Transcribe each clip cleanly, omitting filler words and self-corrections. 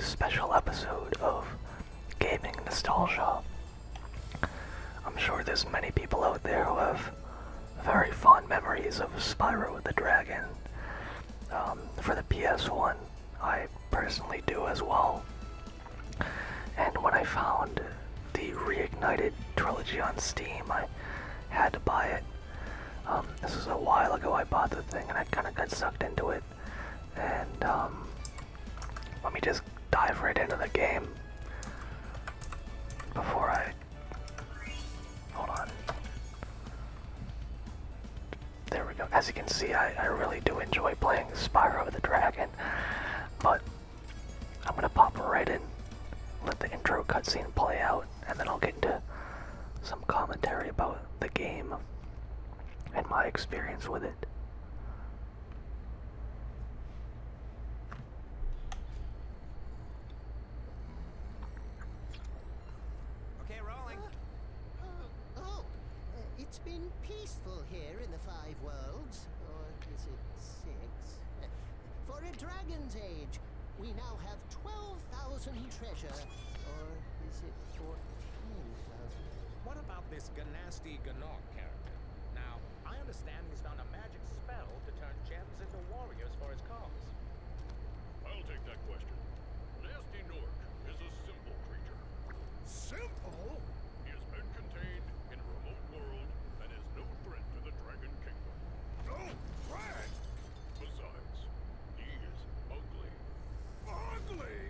special episode of Gaming Nostalgia. I'm sure there's many people out there who have very fond memories of Spyro the Dragon. For the PS1, I personally do as well. And when I found the Reignited trilogy on Steam, I had to buy it. This was a while ago I bought the thing and I kind of got sucked into it. And let me just dive right into the game before I... Hold on. There we go. As you can see, I really do enjoy playing Spyro the Dragon. But I'm gonna pop right in, let the intro cutscene play out, and then I'll get into some commentary about the game and my experience with it. Okay, rolling. It's been peaceful here in the Five Worlds, or is it 6? For a dragon's age, we now have 12,000 treasure, or is it 14,000? What about this Ganasty Ganok character? Now, I understand he's found a magic spell to turn gems into warriors for his cause. I'll take that question. Nasty Nork is a simple creature. Simple? He has been contained in a remote world and is no threat to the Dragon Kingdom. No threat? Besides, he is ugly. Ugly?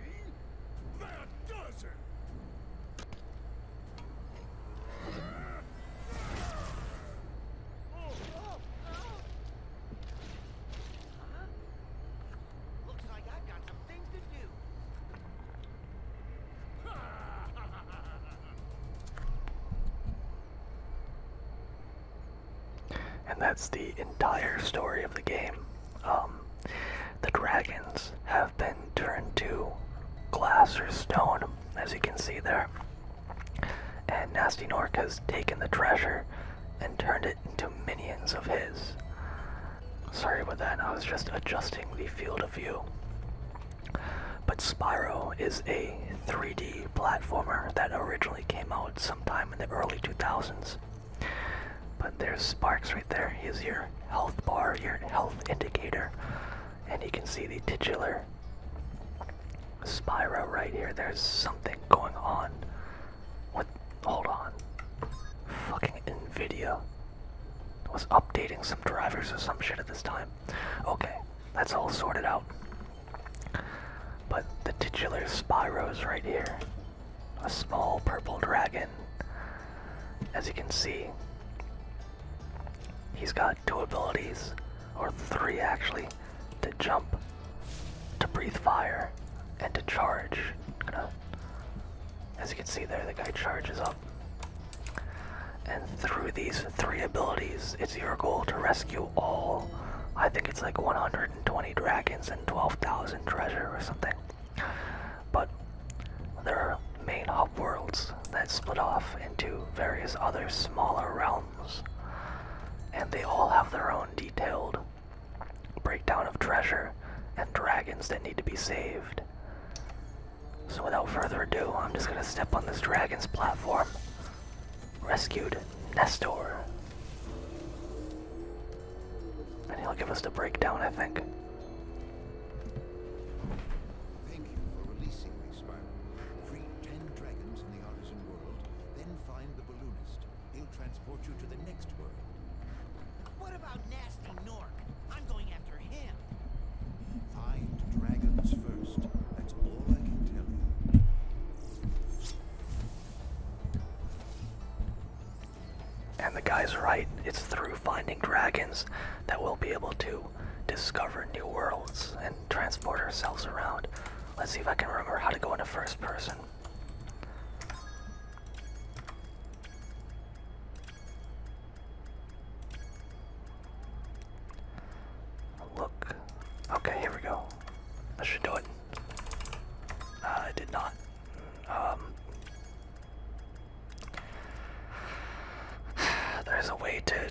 That does it! Looks like I've got some things to do. And that's the entire story of the game. The dragons have been turned to glass or stone, as you can see there. And Nasty Nork has taken the treasure and turned it into minions of his. Sorry about that, I was just adjusting the field of view. But Spyro is a 3D platformer that originally came out sometime in the early 2000s. But there's Sparks right there. Here's your health bar, your health indicator. And you can see the titular Spyro right here. There's something going on. What? Hold on. Fucking NVIDIA was updating some drivers or some shit at this time. Okay, that's all sorted out. But the titular Spyro is right here. A small purple dragon. As you can see, he's got 2 abilities, or 3 actually, to jump, to breathe fire, and to charge. As you can see there, the guy charges up. And through these 3 abilities, it's your goal to rescue all, I think it's like 120 dragons and 12,000 treasure or something. But there are main hub worlds that split off into various other smaller realms. And they all have their own detailed breakdown of treasure and dragons that need to be saved. So without further ado, I'm just gonna step on this dragon's platform. Rescued Nestor. And he'll give us the breakdown, I think. Thank you for releasing me, Spyro. Free 10 dragons in the Artisan world, then find the balloonist. He'll transport you to the next world. What about Nasty Nork? I'm going after him. Find dragons first. That's all I can tell you. And the guy's right. It's through finding dragons that we'll be able to discover new worlds and transport ourselves around. Let's see if I can remember how to go into first person. Look. Okay, here we go. That should do it. I did not. There's a way to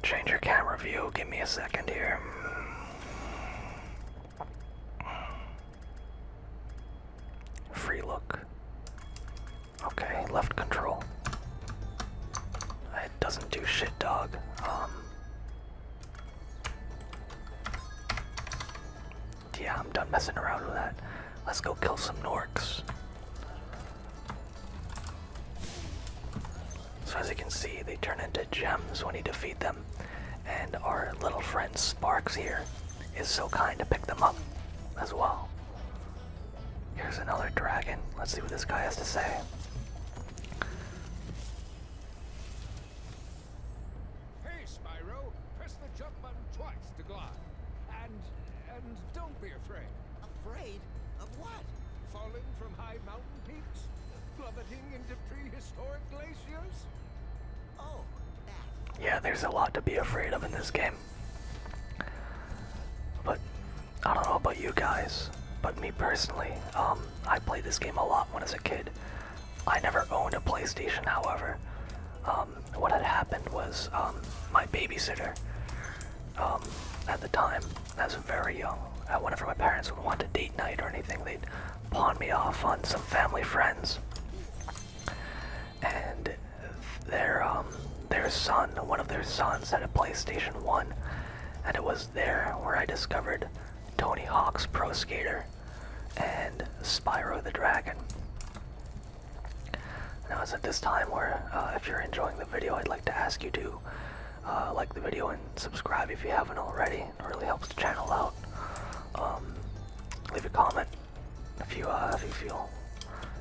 change your camera view. Give me a second here. left control. It doesn't do shit, dog. Yeah, I'm done messing around with that. Let's go kill some Norks. So as you can see, they turn into gems when you defeat them. And our little friend Sparks here is so kind to pick them up as well. Here's another dragon. Let's see what this guy has to say. Hey, Spyro, press the jump button twice to glide. And don't be afraid. Afraid of what? Falling from high mountain peaks? Plummeting into prehistoric glaciers? Oh, that. Yeah, there's a lot to be afraid of in this game. But I don't know about you guys, but me personally, I played this game a lot when I was a kid. I never owned a PlayStation, however. What had happened was my babysitter, at the time, I was very young. Whenever my parents would want a date night or anything, they'd pawn me off on some family friends. And their son, one of their sons, had a PlayStation 1, and it was there where I discovered Tony Hawk's Pro Skater and Spyro the Dragon. Now it's at this time where, if you're enjoying the video, I'd like to ask you to like the video and subscribe if you haven't already. It really helps the channel out. Leave a comment if you feel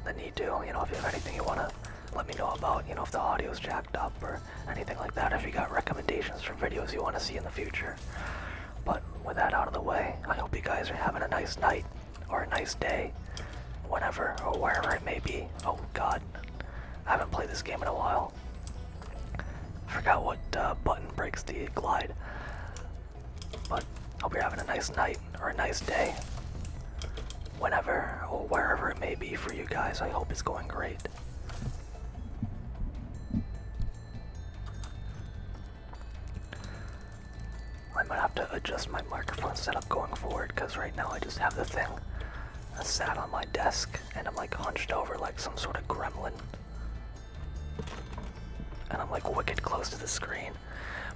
the need to. You know, if you have anything you want to let me know about, you know, if the audio's jacked up or anything like that, if you got recommendations for videos you want to see in the future. But with that out of the way, I hope you guys are having a nice night or a nice day, whenever or wherever it may be. Oh god, I haven't played this game in a while. Forgot what button breaks the glide. But hope you're having a nice night or a nice day, whenever or wherever it may be for you guys. I hope it's going great. I might have to adjust my microphone setup going forward, because right now I just have the thing sat on my desk and I'm like hunched over like some sort of gremlin. And I'm like wicked close to the screen.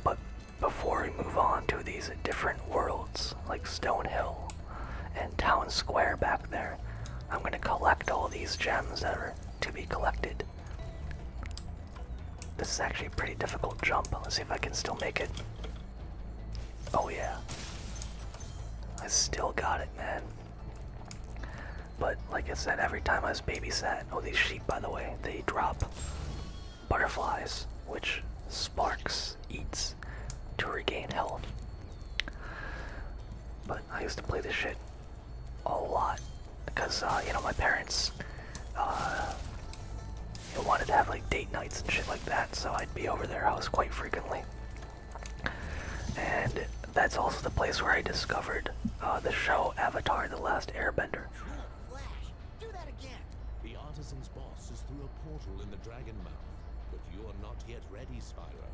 But before we move on to these different worlds, like Stonehill and Town Square back there, I'm gonna collect all these gems that are to be collected. This is actually a pretty difficult jump. Let's see if I can still make it. Oh yeah. I still got it, man. But like I said, every time I was babysat, oh, these sheep, by the way, they drop butterflies, which Sparks eats to regain health. But I used to play this shit a lot because, you know, my parents wanted to have like date nights and shit like that, so I'd be over their house quite frequently. And that's also the place where I discovered the show Avatar: The Last Airbender. Flash, do that again. The Artisans' boss is through a portal in the Dragon Mouth, but you are not yet ready, Spyro.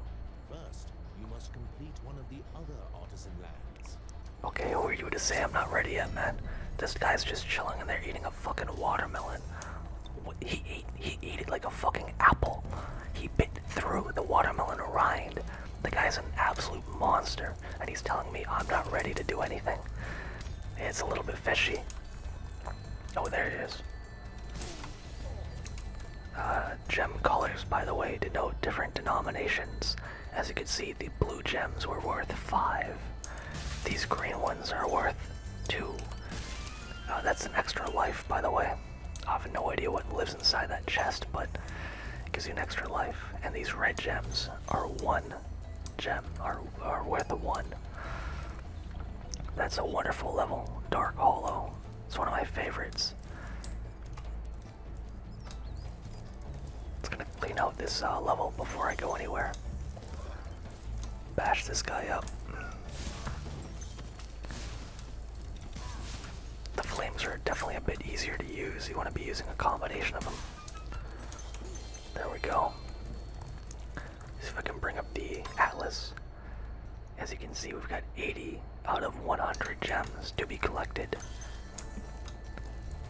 First, you must complete one of the other Artisan lands. Okay, who are you to say I'm not ready yet, man? This guy's just chilling in there eating a fucking watermelon. He ate it like a fucking apple. He bit through the watermelon rind. The guy's an absolute monster, and he's telling me I'm not ready to do anything. It's a little bit fishy. Oh, there it is. Gem colors, by the way, denote different denominations. As you can see, the blue gems were worth 5. These green ones are worth 2. That's an extra life, by the way. I have no idea what lives inside that chest, but it gives you an extra life. And these red gems are 1 gem, are worth 1. That's a wonderful level, Dark Hollow. It's one of my favorites. It's gonna clean out this level before I go anywhere. Bash this guy up. The flames are definitely a bit easier to use. You want to be using a combination of them. There we go. See if I can bring up the atlas. As you can see, we've got 80 out of 100 gems to be collected.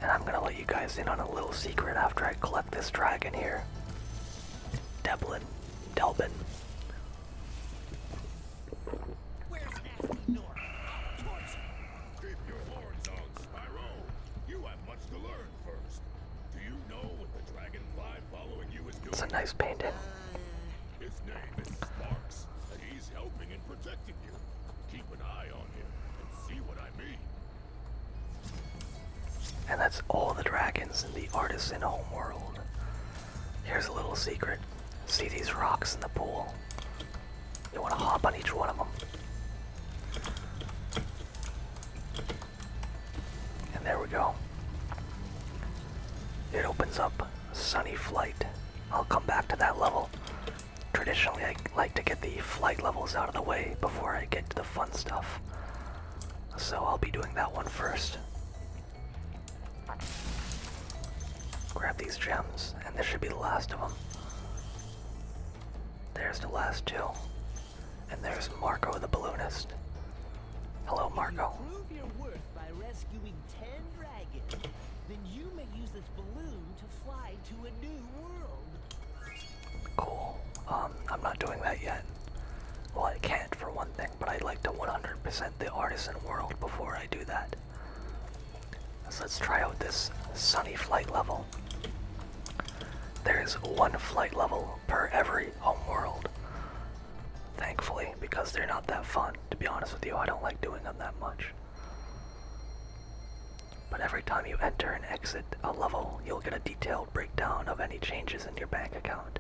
And I'm gonna let you guys in on a little secret after I collect this dragon here. Delbin. Where's Nasty Nork? Torch him. Keep your horns on, Spyro. You have much to learn first. Do you know what the dragonfly following you is doing? It's a nice painting. His name is Sparks, and he's helping and protecting you. Keep an eye on him and see what I mean. And that's all the dragons in the Artisan homeworld. Here's a little secret. See these rocks in the pool? You want to hop on each one of them. And there we go. It opens up Sunny Flight. I'll come back to that level. Traditionally, I like to get the flight levels out of the way before I get to the fun stuff. So I'll be doing that one first. Grab these gems, and this should be the last of them. There's the last two. And there's Marco the balloonist. Hello, Marco. Prove your worth by rescuing 10 dragons. Then you may use this balloon to fly to a new world. Cool. I'm not doing that yet. Well, I can't for one thing, but I'd like to 100% the Artisan world before I do that. So let's try out this Sunny Flight level. There's one flight level per every homeworld. Thankfully, because they're not that fun. To be honest with you, I don't like doing them that much. But every time you enter and exit a level, you'll get a detailed breakdown of any changes in your bank account.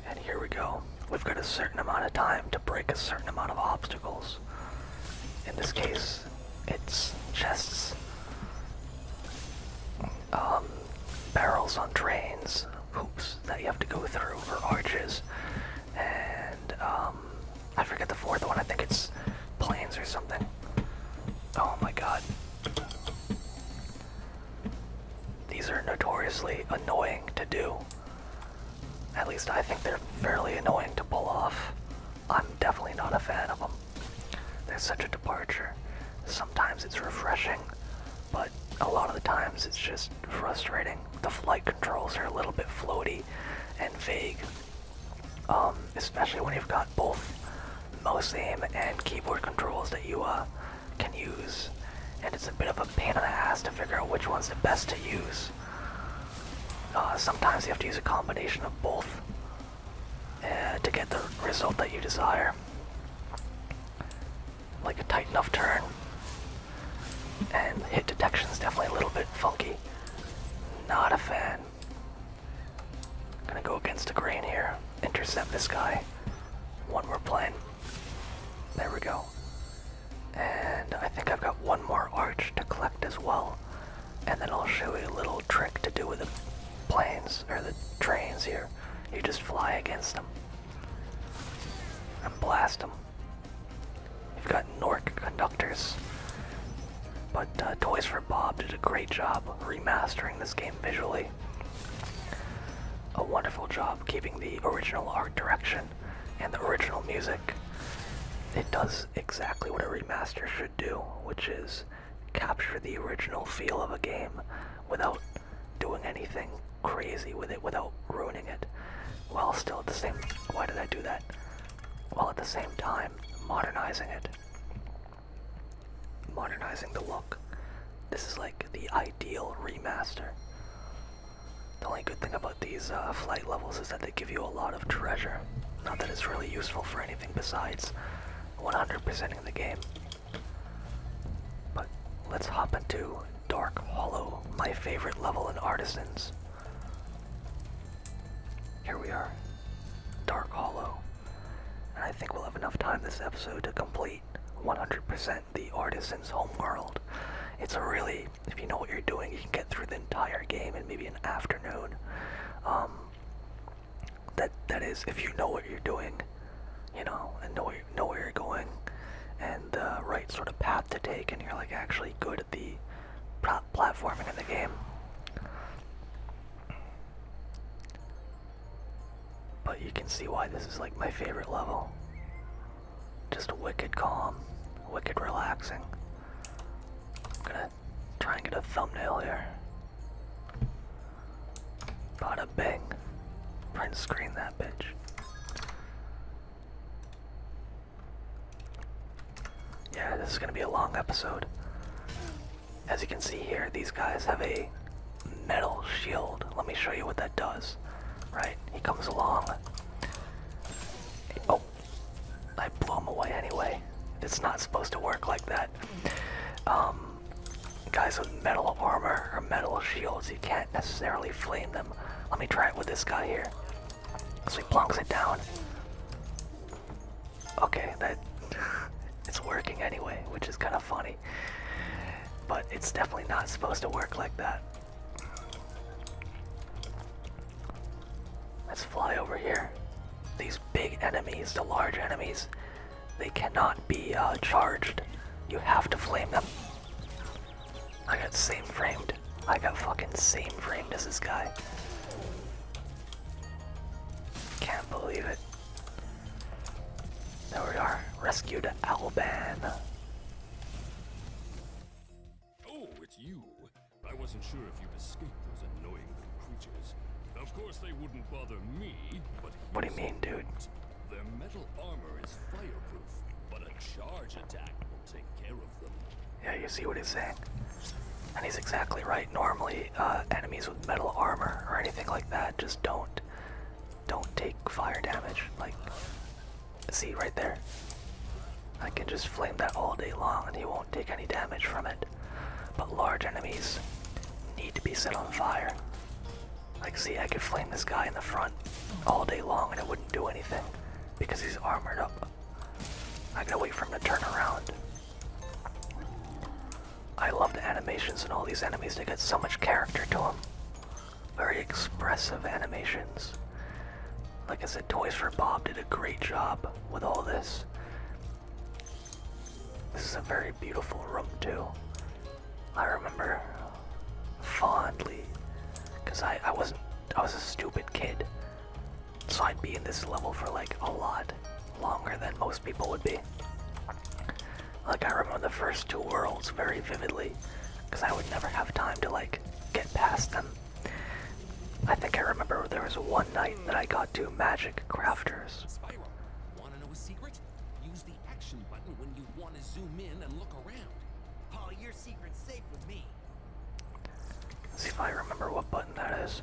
And here we go. We've got a certain amount of time to break a certain amount of obstacles. In this case, it's chests, barrels on trains, hoops that you have to go through, or arches, and I forget the fourth one. I think it's planes or something. Oh my god. These are notoriously annoying to do. At least I think they're fairly annoying to pull off. I'm definitely not a fan of them. They're such a departure. Sometimes it's refreshing, but a lot of the times it's just frustrating. The flight controls are a little bit floaty and vague, especially when you've got both mouse aim and keyboard controls that you can use, and it's a bit of a pain in the ass to figure out which one's the best to use. Sometimes you have to use a combination of both to get the result that you desire. Like a tight enough turn, and hit detection is definitely a little bit funky. Not a fan. Gonna go against the grain here. Intercept this guy. One more plane. There we go. And I think I've got one more arch to collect as well. And then I'll show you a little trick to do with the planes, or the trains here. You just fly against them and blast them. You've got Nork conductors, but Toys for Bob did a great job remastering this game visually. A wonderful job keeping the original art direction and the original music. It does exactly what a remaster should do, which is capture the original feel of a game without doing anything crazy with it, without ruining it, while still at the same... Why did I do that? While at the same time modernizing it. Modernizing the look. This is like the ideal remaster. The only good thing about these flight levels is that they give you a lot of treasure. Not that it's really useful for anything besides 100%ing the game. But let's hop into Dark Hollow, my favorite level in Artisans. Here we are. Dark Hollow. And I think we'll have enough time this episode to complete 100% the Artisans homeworld. It's a really, if you know what you're doing, you can get through the entire game in maybe an afternoon. That is, if you know what you're doing, you know, and know where you're going, and the right sort of path to take, and you're like actually good at the platforming in the game. But you can see why this is like my favorite level. Just wicked calm, wicked relaxing. Gonna try and get a thumbnail here. Bada bing. Print screen that bitch. Yeah, this is gonna be a long episode. As you can see here, these guys have a metal shield. Let me show you what that does. Right, he comes along. Oh, I blew him away anyway. It's not supposed to work like that. Guys with metal armor or metal shields, you can't necessarily flame them. Let me try it with this guy here. So he plunks it down. Okay, that it's working anyway, which is kind of funny. But it's definitely not supposed to work like that. Let's fly over here. These big enemies, the large enemies, they cannot be charged. You have to flame them. I got same framed. I got fucking same framed as this guy. Can't believe it. There we are. Rescued Alban. Oh, it's you. I wasn't sure if you'd escaped those annoying little creatures. Of course they wouldn't bother me, but What do you mean, dude? their metal armor is fireproof, but a charge attack will take care of them. Yeah, you see what he's saying. And he's exactly right. Normally, enemies with metal armor or anything like that just don't take fire damage. Like, see right there? I can just flame that all day long and he won't take any damage from it. But large enemies need to be set on fire. Like, see, I could flame this guy in the front all day long and it wouldn't do anything because he's armored up. I gotta wait for him to turn around. I love the animations in all these enemies. They got so much character to them. Very expressive animations. Like I said, Toys for Bob did a great job with all this. This is a very beautiful room too. I remember fondly, because I was a stupid kid. So I'd be in this level for like a lot longer than most people would be. Like, I remember the first two worlds very vividly, because I would never have time to, like, get past them. I think I remember there was one night that I got to Magic Crafters. Spyro, wanna know a secret? Use the action button when you wanna zoom in and look around. Oh, your secret's safe with me. Let's see if I remember what button that is.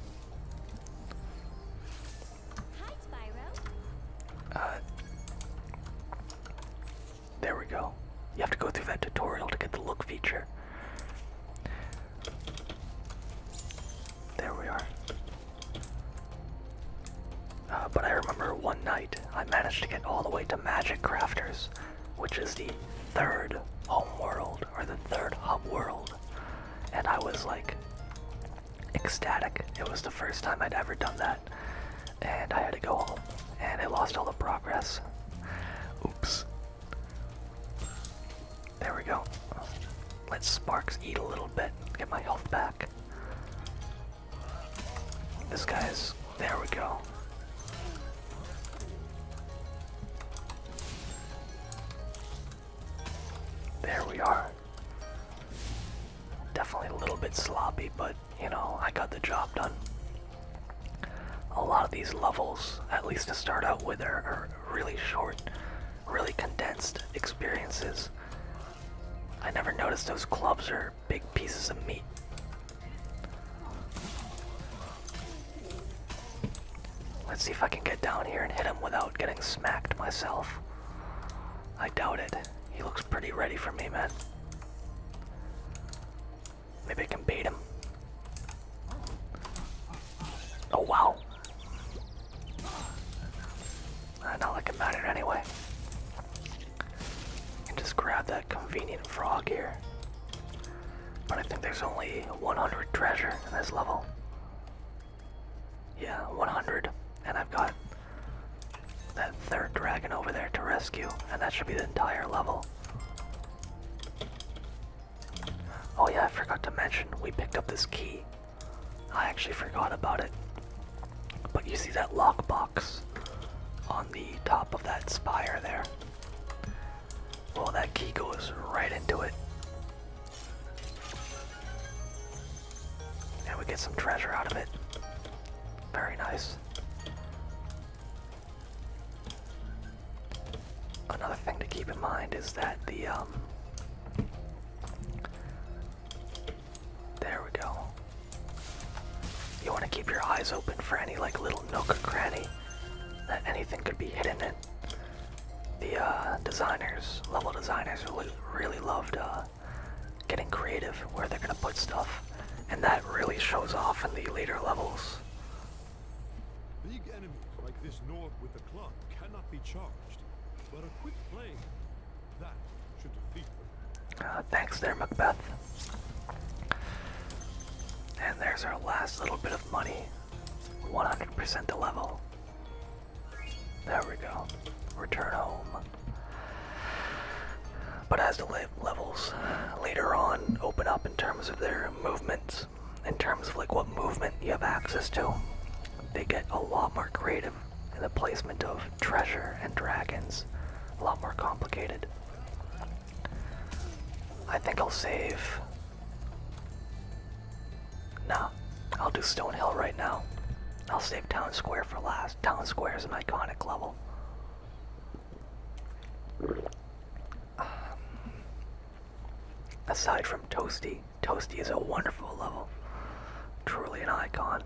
Hi, Spyro. There we go. You have to go through that tutorial to get the look feature. There we are. But I remember one night I managed to get all the way to Magic Crafters, which is the third home world, or the third hub world. And I was like ecstatic. It was the first time I'd ever done that. And I had to go home, and I lost all the progress. Oops. There we go. Let Sparks eat a little bit, get my health back. This guy's... there we go. There we are. Definitely a little bit sloppy, but, you know, I got the job done. A lot of these levels, at least to start out with, are really short, really condensed experiences. I never noticed those clubs are big pieces of meat. Let's see if I can get down here and hit him without getting smacked myself. I doubt it. He looks pretty ready for me, man. Maybe I can bait him. Oh, wow. Not like it mattered anyway. Just grab that convenient frog here. But I think there's only 100 treasure in this level. Yeah, 100. And I've got that third dragon over there to rescue, and that should be the entire level. Oh yeah, I forgot to mention, we picked up this key. I actually forgot about it. But you see that lockbox on the top of that spire there? Well, that key goes right into it. we get some treasure out of it. Very nice. Another thing to keep in mind is that the, there we go. You want to keep your eyes open for any, like, little nook or cranny that anything could be hidden in. The, level designers really loved, getting creative where they're gonna put stuff. And that really shows off in the later levels. Big enemies like this Nork with the club cannot be charged, but a quick flame, that should defeat them. Thanks there, Macbeth. And there's our last little bit of money. 100% the level. There we go. Return home. But as the levels later on open up in terms of their movements, in terms of like what movement you have access to, they get a lot more creative in the placement of treasure and dragons. A lot more complicated. I think I'll save. Nah, I'll do Stonehill right now. I'll save Town Square for last. Town Square is an iconic level. Aside from Toasty, Toasty is a wonderful level. Truly an icon.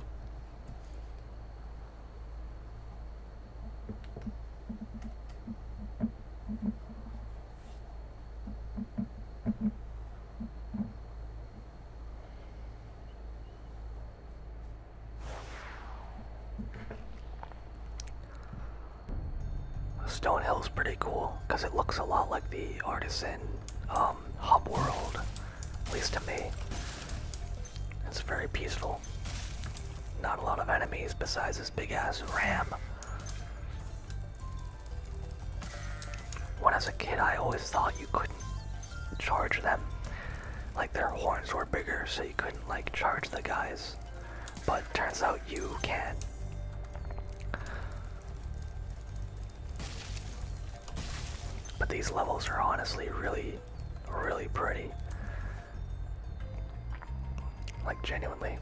Stonehill's pretty cool because it looks a lot like the Artisan hub world, at least to me. It's very peaceful. Not a lot of enemies besides this big ass ram. When I was a kid, I always thought you couldn't charge them. Like their horns were bigger, so you couldn't like charge the guys. But turns out you can. But these levels are honestly really pretty. Like genuinely.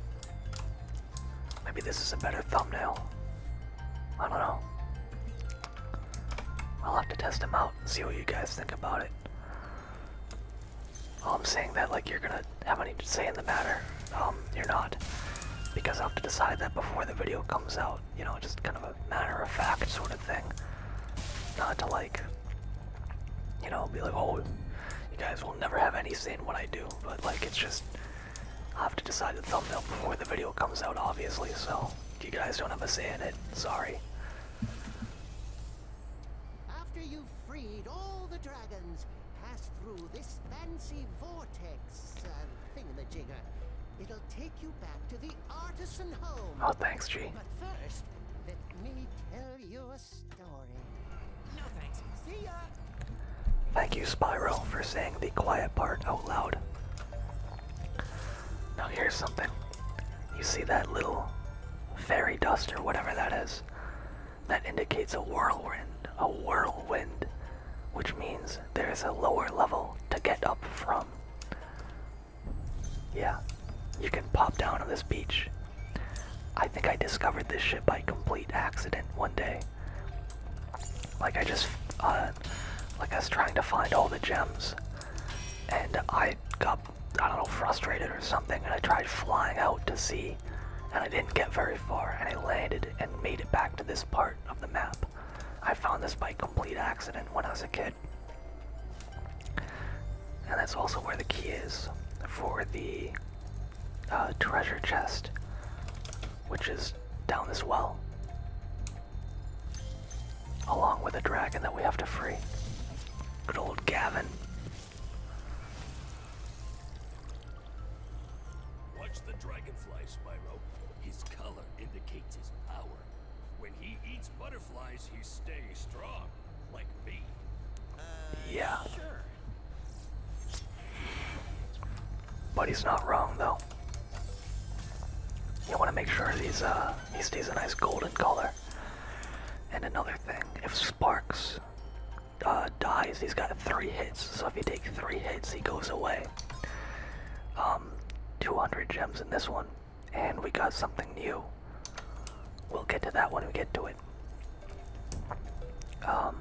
Maybe this is a better thumbnail. I don't know. I'll have to test them out and see what you guys think about it. I'm saying that like you're gonna have any say in the matter. You're not. Because I'll have to decide that before the video comes out. You know, just kind of a matter of fact sort of thing. Not to like, you know, be like, oh, you guys will never have any say in what I do. But like, it's just, I'll have to decide the thumbnail before the video comes out, obviously. So, if you guys don't have a say in it, sorry. After you've freed all the dragons, pass through this fancy vortex thingamajigger. It'll take you back to the artisan home. Oh, thanks, G. But first, let me tell you a story. No thanks. See ya! Thank you, Spyro, for saying the quiet part out loud. Now here's something. You see that little fairy dust or whatever that is? That indicates a whirlwind, which means there's a lower level to get up from. Yeah, you can pop down on this beach. I think I discovered this shit by complete accident one day. Like I just, like I was trying to find all the gems, and I got, I don't know, frustrated or something, and I tried flying out to sea, and I didn't get very far, and I landed and made it back to this part of the map. I found this by complete accident when I was a kid. And that's also where the key is for the treasure chest, which is down this well, along with a dragon that we have to free. Good old Gavin. Watch the dragonfly, Spyro. His color indicates his power. When he eats butterflies, he stays strong, like me. Yeah. Sure. But he's not wrong, though. You want to make sure he stays a nice golden color. And another thing, if Sparks dies, he's got 3 hits. So if you take 3 hits, he goes away. 200 gems in this one. and we got something new. We'll get to that when we get to it. But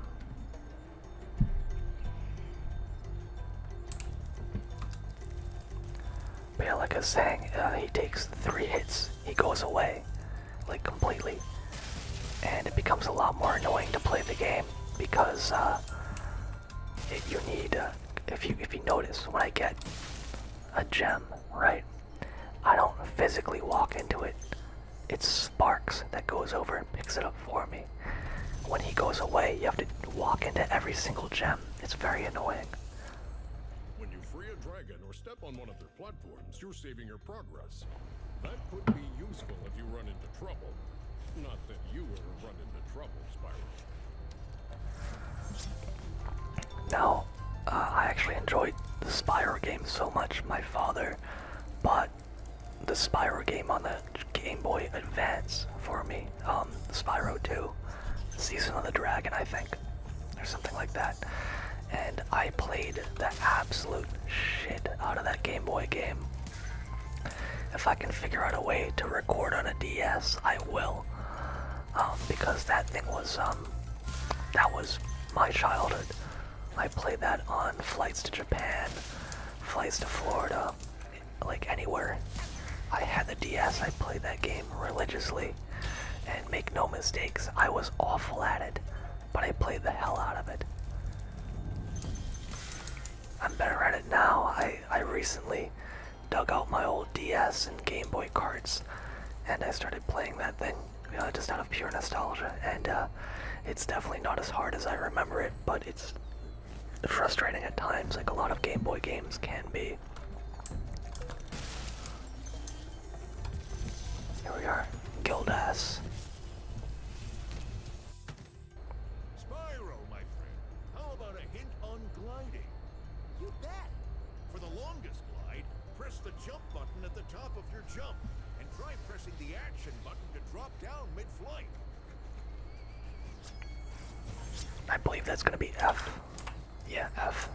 yeah, like I was saying, he takes 3 hits, he goes away, like completely, and it becomes a lot more annoying to play the game because you need, if you notice, when I get a gem, right, I don't physically walk into it. It's Sparks that goes over and picks it up for me. When he goes away, you have to walk into every single gem. It's very annoying. When you free a dragon or step on one of their platforms, you're saving your progress. That could be useful if you run into trouble. Not that you ever run into trouble, Spyro. Now, I actually enjoyed the Spyro game so much. My father bought the Spyro game on the Game Boy Advance for me. Spyro 2, Season of the Dragon, I think, or something like that. And I played the absolute shit out of that Game Boy game. If I can figure out a way to record on a DS, I will. Because that thing was, that was my childhood. I played that on flights to Japan, flights to Florida, like anywhere. I had the DS, I played that game religiously, and make no mistakes, I was awful at it, but I played the hell out of it. I'm better at it now. I recently dug out my old DS and Game Boy carts, and I started playing that thing, just out of pure nostalgia, and it's definitely not as hard as I remember it, but it's frustrating at times, like a lot of Game Boy games can be. Here we are, Gildas. Spyro, my friend, how about a hint on gliding? You bet. For the longest glide, press the jump button at the top of your jump, and try pressing the action button to drop down mid-flight. I believe that's gonna be F. Yeah, F.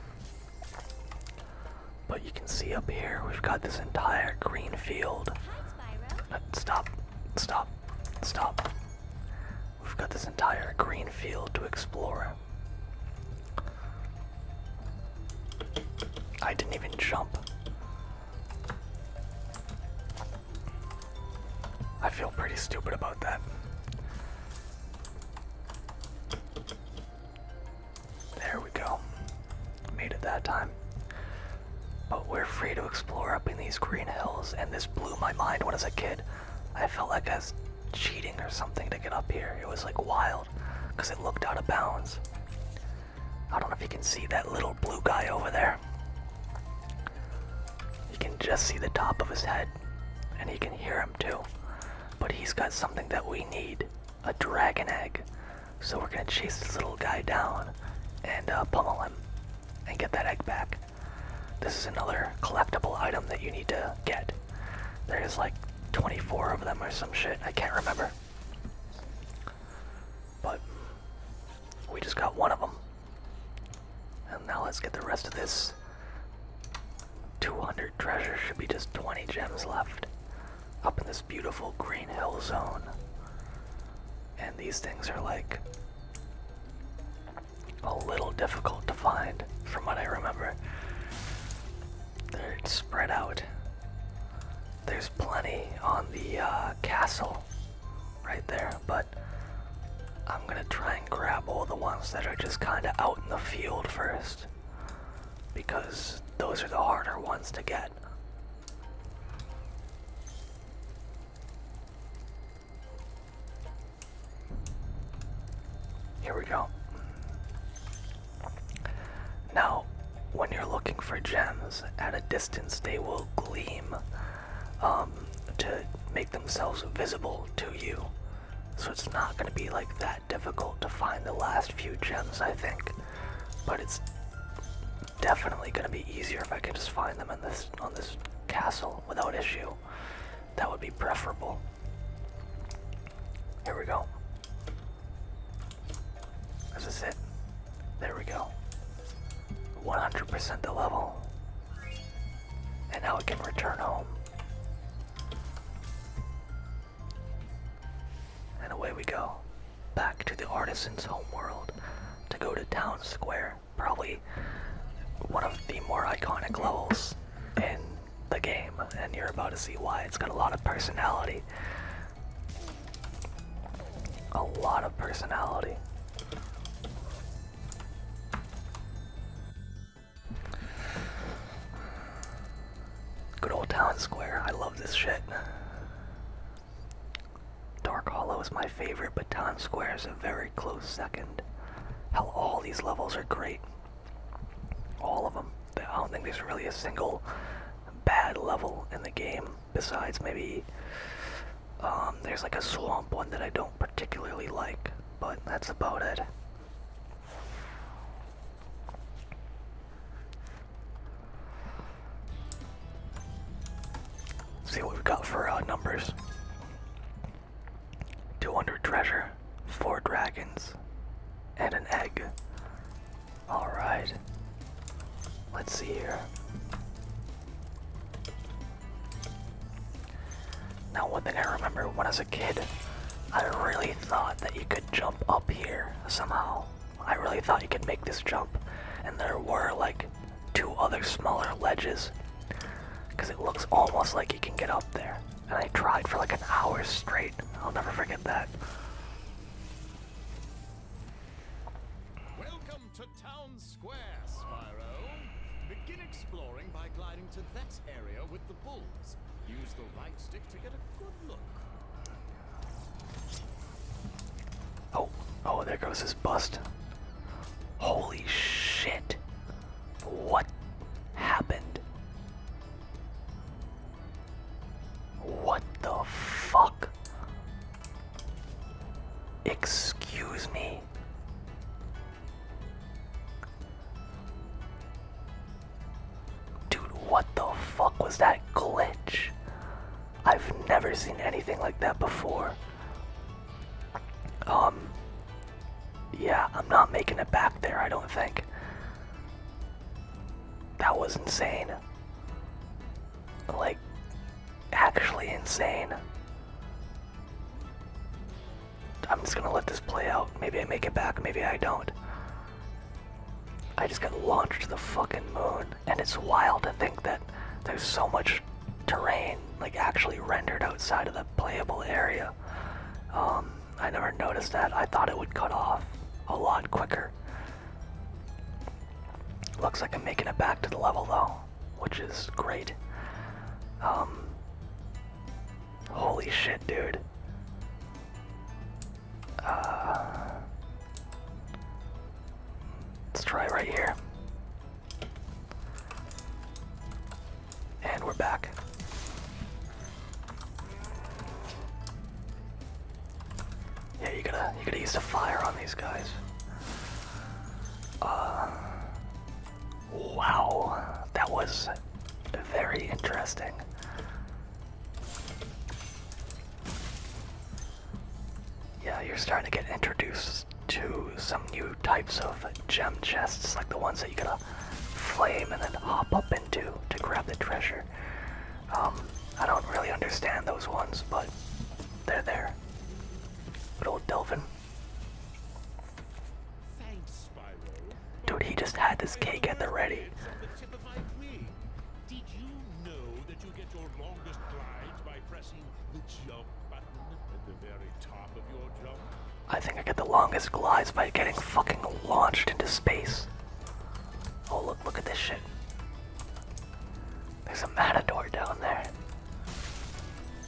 But you can see up here, we've got this entire green field. Hi, Spyro. Stop, stop, stop. We've got this entire green field to explore. I didn't even jump. I feel pretty stupid about that. There we go. Made it that time. But we're free to explore up in these green hills, and this blew my mind when I was a kid. I felt like I was cheating or something to get up here. It was like wild, because it looked out of bounds. I don't know if you can see that little blue guy over there. You can just see the top of his head, and you can hear him too. But he's got something that we need, a dragon egg. So we're gonna chase this little guy down and pummel him and get that egg back. This is another collectible item that you need to get. There's like 24 of them or some shit, I can't remember. But we just got one of them. And now let's get the rest of this. 200 treasure, should be just 20 gems left. Up in this beautiful green hill zone. And these things are like a little difficult to find from what I remember. They're spread out. There's plenty on the castle right there, but I'm gonna try and grab all the ones that are just kinda out in the field first, because those are the harder ones to get. Here we go. Now, when you're looking for gems, at a distance they will gleam to make themselves visible to you. So it's not going to be like that difficult to find the last few gems, I think. But it's definitely going to be easier if I can just find them on this castle without issue. That would be preferable. Here we go. Is this it? There we go. 100% the level. And now we can return home. we go. Back to the Artisans' homeworld to go to Town Square. Probably one of the more iconic levels in the game, and you're about to see why. It's got a lot of personality. A lot of personality. Good old Town Square. I love this shit. Dark Hollow is my favorite, but Town Square is a very close second. Hell, all these levels are great. All of them. I don't think there's really a single bad level in the game, besides maybe there's like a swamp one that I don't particularly like, but that's about it. Let's see what we've got for numbers. 200 treasure, 4 dragons, and an egg. Alright. Let's see here. Now, one thing I remember when I was a kid, I really thought that you could jump up here somehow. I really thought you could make this jump, and there were like 2 other smaller ledges, because it looks almost like you can get up there. And I tried for like an hour straight. I'll never forget that. Welcome to Town Square, Spyro. Begin exploring by gliding to that area with the bulls. Use the right stick to get a good look. Oh, there goes his bust. Holy shit. What happened? What the fuck? Excuse me. Dude, what the fuck was that glitch? I've never seen anything like that before. Yeah, I'm not making it back there, I don't think. That was insane. Like, actually insane. I'm just gonna let this play out. Maybe I make it back, maybe I don't. I just got launched to the fucking moon, and it's wild to think that there's so much terrain, like, actually rendered outside of the playable area. I never noticed that. I thought it would cut off a lot quicker. Looks like I'm making it back to the level though, which is great. Holy shit, dude. Let's try right here. And we're back. Yeah, you gotta use the fire on these guys. Wow, that was very interesting. Yeah, you're starting to get introduced to some new types of gem chests, like the ones that you gotta flame and then hop up into to grab the treasure. I don't really understand those ones, but they're there. Good old Delvin. Thanks, Spyro. Dude, he just had this cake at the ready. It's on the tip of my wing. Did you know that you get your longest glides by pressing the jump button at the very top of your jump? I think I get the longest glides by getting fucking launched into space. Oh, look at this shit. There's a matador down there.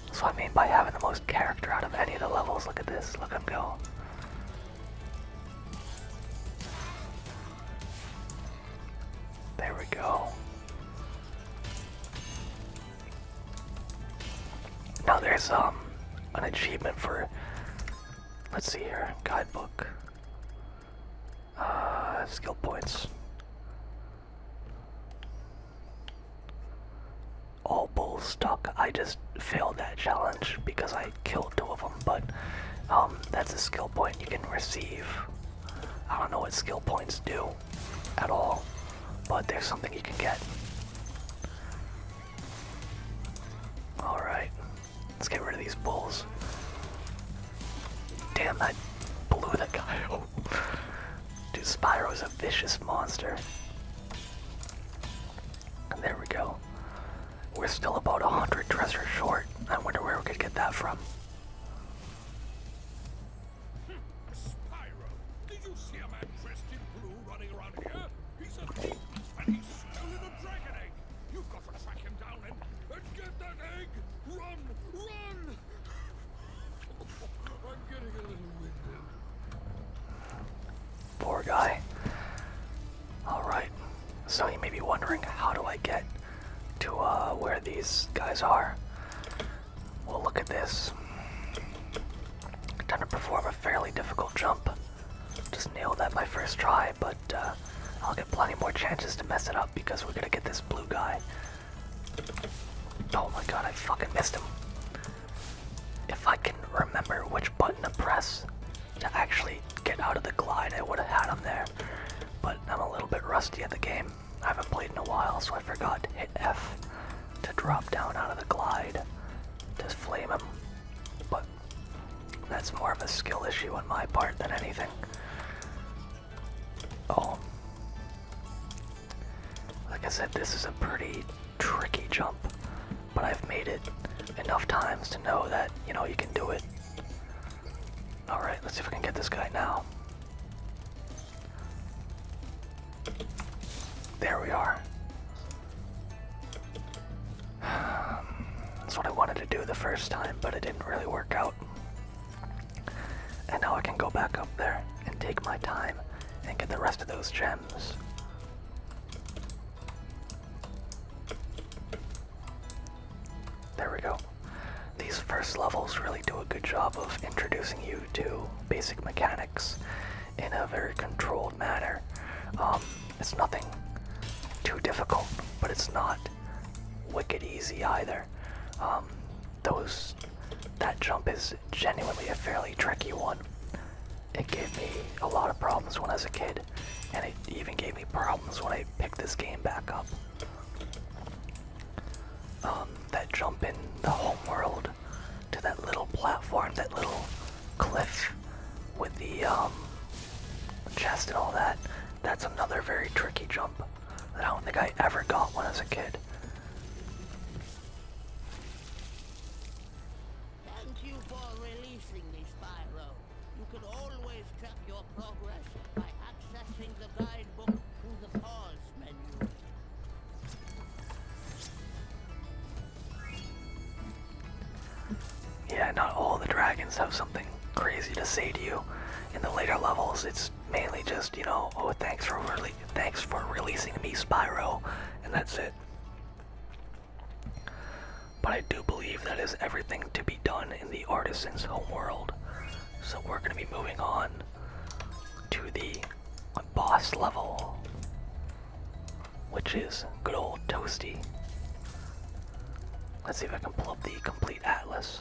That's what I mean by having the most character out of any of the levels. Look at this, look at him go. There we go. Now there's an achievement for, let's see here, guidebook. Skill points. All bulls stuck. I just failed that challenge because I killed 2 of them, but that's a skill point you can receive. I don't know what skill points do at all, but there's something you can get. Alright, let's get rid of these bulls. damn, that blew the guy. Oh. Dude, Spyro's a vicious monster. And there we go. We're still about 100 treasure short. I wonder where we could get that from. Spyro, did you see a man dressed in blue running around here? He's a thief, and he's stolen a dragon egg. You've got to track him down and get that egg. Run, run! I'm getting a little winded. Poor guy. Alright, so you may be wondering, how do I get to where these guys are? Well, look at this. Time to perform a fairly difficult jump. Just nailed that my first try, but I'll get plenty more chances to mess it up because we're gonna get this blue guy. Oh my god, I fucking missed him. If I can remember which button to press to actually get out of the glide, I would have had him there. But I'm a little bit rusty at the game. I haven't played in a while, so I forgot to hit F to drop down out of the glide to flame him. But that's more of a skill issue on my part than anything. Oh. Like I said, this is a pretty tricky jump, but I've made it enough times to know that, you know, you can do it. Alright, let's see if we can get this guy now. There we are. That's what I wanted to do the first time, but it didn't really work out. And now I can go back up there and take my time and get the rest of those gems. There we go. These first levels really do a good job of introducing you to basic mechanics in a very controlled manner. It's nothing too difficult, but it's not wicked easy either. That jump is genuinely a fairly tricky one. It gave me a lot of problems when I was a kid, and it even gave me problems when I picked this game back up. That jump in the home world to that little platform, that little cliff with the chest and all that, that's another very tricky jump that I don't think I ever got when I was a kid. Thank you for releasing me, Spyro. You can always track your progress by accessing the guidebook through the pause menu. Yeah, not all the dragons have something crazy to say to you. In the later levels, it's mainly just, you know, oh, thanks for releasing me, Spyro, and that's it. But I do believe that is everything to be done in the Artisans homeworld. So we're going to be moving on to the boss level, which is good old Toasty. Let's see if I can pull up the complete atlas.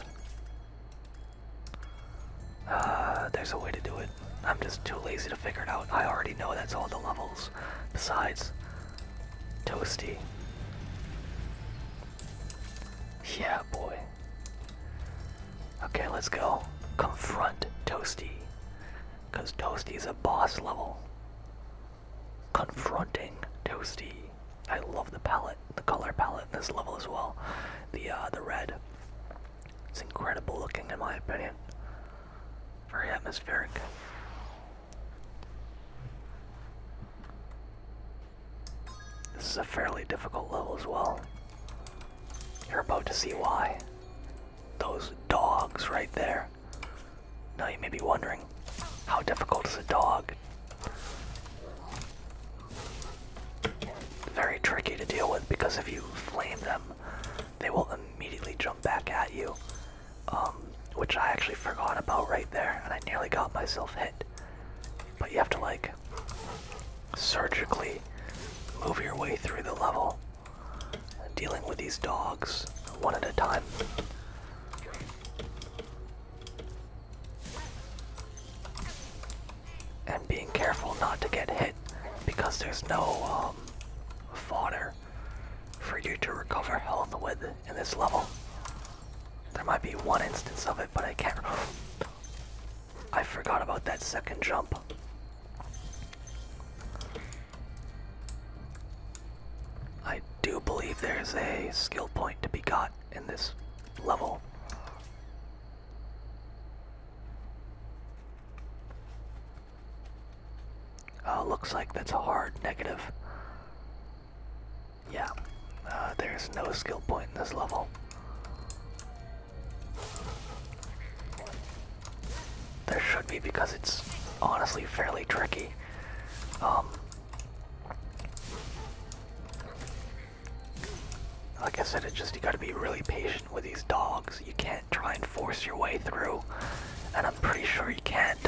There's a way to do it. I'm just too lazy to figure it out. I already know that's all the levels. Besides, Toasty. Yeah, boy. Okay, let's go. Confront Toasty. Because Toasty's a boss level. Confronting Toasty. I love the palette, the color palette in this level as well. The red. It's incredible looking in my opinion. Very atmospheric. This is a fairly difficult level as well. You're about to see why. Those dogs right there. Now you may be wondering, how difficult is a dog? Very tricky to deal with because if you flame them, they will immediately jump back at you. Which I actually forgot about right there, and I nearly got myself hit. But you have to like surgically move your way through the level, dealing with these dogs one at a time. And being careful not to get hit because there's no fodder for you to recover health with in this level. There might be one instance of it, but I that second jump. I do believe there's a skill point to be got in this level. Looks like that's a hard negative. Yeah, there's no skill point in this level. There should be, because it's honestly fairly tricky. Like I said, you gotta be really patient with these dogs. You can't try and force your way through, and I'm pretty sure you can't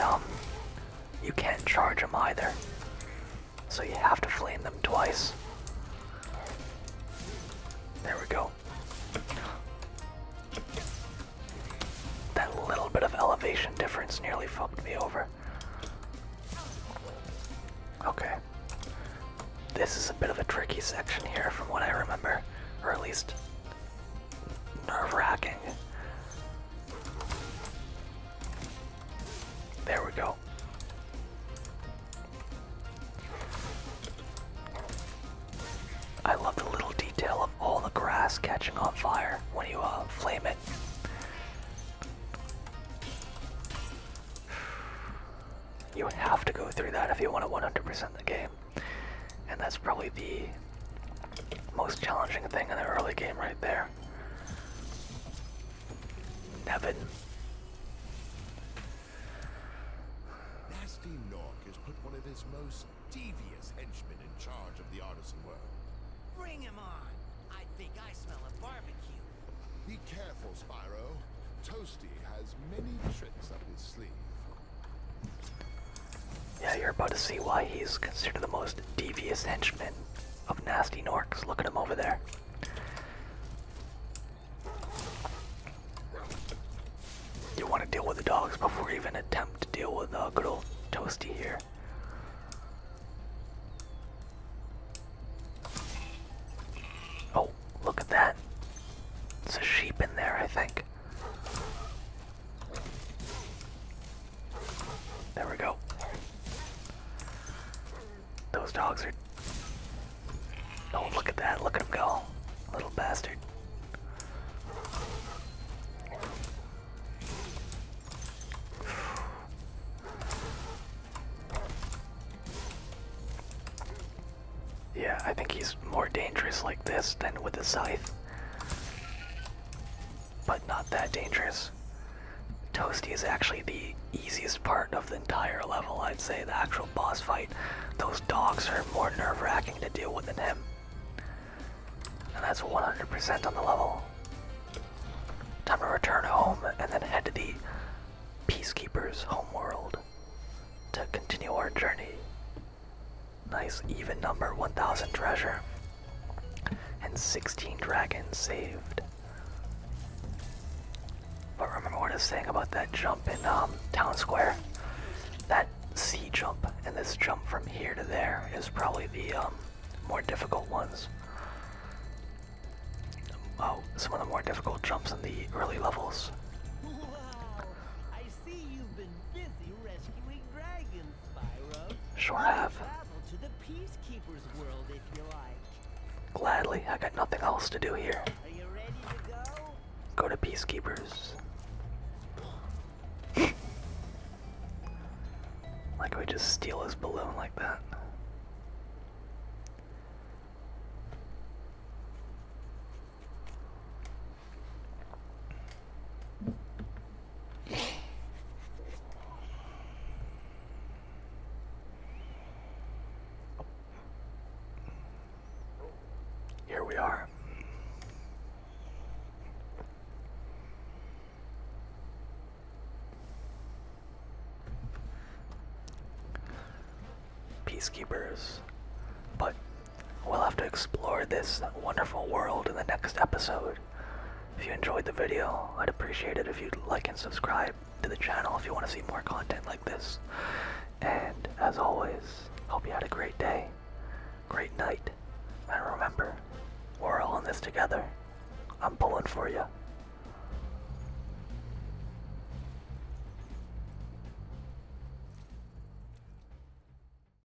charge them either. So you have to flame them twice. There we go. That little bit of elevation difference nearly fucked me over. Okay. This is a bit of a tricky section here from what I remember. Or at least nerve-wracking. There we go. I love the little detail of all the grass catching on fire when you flame it. You have to go through that if you want to 100% the game. And that's probably the most challenging thing in the early game right there. Nevin. Nasty Nork has put one of his most devious henchmen in charge of the artisan world. Bring him on! I think I smell a barbecue. Be careful, Spyro. Toasty has many tricks up his sleeve. Yeah, you're about to see why he's considered the most devious henchman of Nasty Norks. Look at him over there. You want to deal with the dogs before you even attempt to deal with good old Toasty here. Oh, look at that. It's a sheep in there, I think. There we go. Those dogs are... Oh, look at that. Look at him go. Little bastard. Yeah, I think he's more dangerous like this than with the scythe. But not that dangerous. Toasty is actually the easiest part of the entire level, I'd say, the actual boss fight. Those dogs are more nerve-wracking to deal with than him. And that's 100% on the level. Time to return home and then head to the Peacekeeper's homeworld to continue our journey. Nice even number, 1000 treasure. And 16 dragons saved. But remember what I was saying about that jump in Town Square? That C jump and this jump from here to there is probably the more difficult ones. Oh, some of the more difficult jumps in the early levels. Wow! I see you've been busy rescuing dragons, Spyro. Sure have. Travel to the Peacekeeper's world if you like. Gladly, I got nothing else to do here. Are you ready to go? Go to Peacekeepers. Like we just steal his balloon like that. Here we are. Peacekeepers. But we'll have to explore this wonderful world in the next episode. If you enjoyed the video, I'd appreciate it if you'd like and subscribe to the channel if you want to see more content like this. And as always, hope you had a great day, great night, and remember, we're all in this together. I'm pulling for you.